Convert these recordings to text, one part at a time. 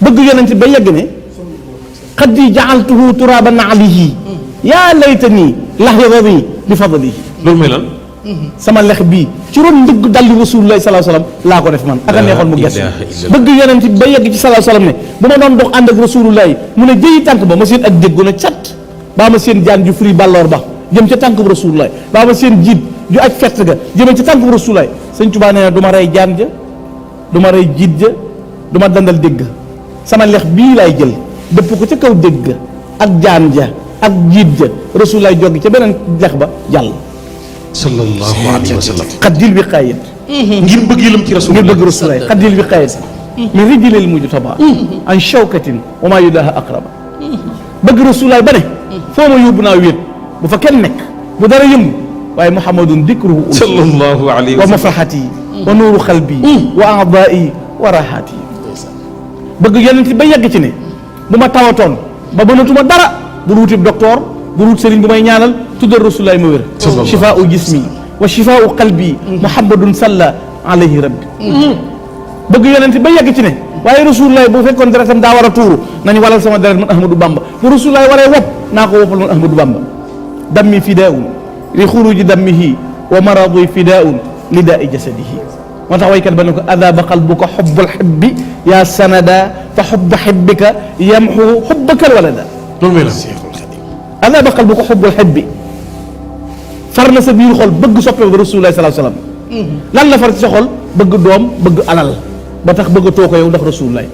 bëgg yonent ba yegg ne qad ja'altuhu turaban alayhi yaa laytani lahyadani bi fadlihi. loolu mooy lan. sama lex bii ci ron ndëgg dalli rasulullahi sallallahu alayhi wasallam laa ko def man ak a neexoon mu gëstu bëgg yonent ba yegg ci sallallahu alayhi wasallam ne bu ma doon dox ànd ak rasulullahi mu ne jëyi tànk ba ma seen ak déggu na cat baa ma seen jaan ju firi bàlloor ba jëm ca tànk bu rasulullahi baa ma seen jiit ju aj fett ga jëme ca tànk bu rasulullahi sëñ Tuubaa nee na du ma rey jaan ja du ma rey jiit ja du ma dandal dégg sama lex bii laay jël dëpp ko ca kaw dégg ak jaan ja ak jiit ja rasulullahi joggi ca beneen lex ba jàll sallallahu alayhi wa sallam. xaddil wiqaayat ngir bëggeelam ci rasulullah. ngir bëgg rasulullahi xaddil wiqaayat min rijlil mujtaba an shawkatin wa ma yudaha aqraba bëgg rasulullahi ba ne foo ma yóbbu naa wéet bu fa kenn nekk bu dara yëngu waaye muhammadun dikruhu sallallahu alayhi wa wa sallam. mafraxati wa nuuru xalbi wa aadaai wa raxaati bëgg yonent ba yegg ci ne bu ma tawatoon ba mënatuma dara bul wutib docteur bul wut sëriñ bu may ñaanal tuddal rasulullahi ma wér shifaau jismi wa shifaau qalbi muhammadun salla alayhi rabbi bëgg yonent ba yegg ci ne waaye rasulullahi bu fekkoon deretam daa war a tuuru nañ walal sama deret man ahmadou bamba bu rasulullahi waree wopp naa ko woppal man ahmadou bamba dammi fidaun li xuruji dammihi wa maradi fidaun li daai jasadihi moo tax waykat ba ne ko adaba qalbuka xubbul xibbi yaa sanada fa xubba xibbika yamxu xubbakal walada loolu mooy lan. adaba qalbuka xubbul xibbi far na sa biir xol bëgg soppeeku rasulullahi sallallahu alayhi wasallam lan la far ci sa xol bëgg doom bëgg alal ba tax bëgg too ko yow ndax rasulullahi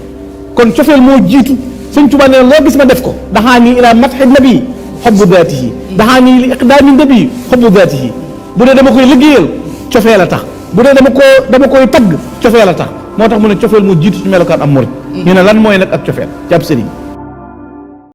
kon cofeel moo jiitu sëñ Tuubaa nee loo gis ma def ko daxaanii ila matxi nabi xobbu daatihi daxaanii li iqdaami nabi xobbu daatihi bu dee dama koy liggéeyal cofeel a tax bu dee dama koy tagg cofeel a tax moo tax mu ne cofeel moo jiitu ci melokaan am murid ñu ne lan mooy nag ak cofeel ci ab sëriñ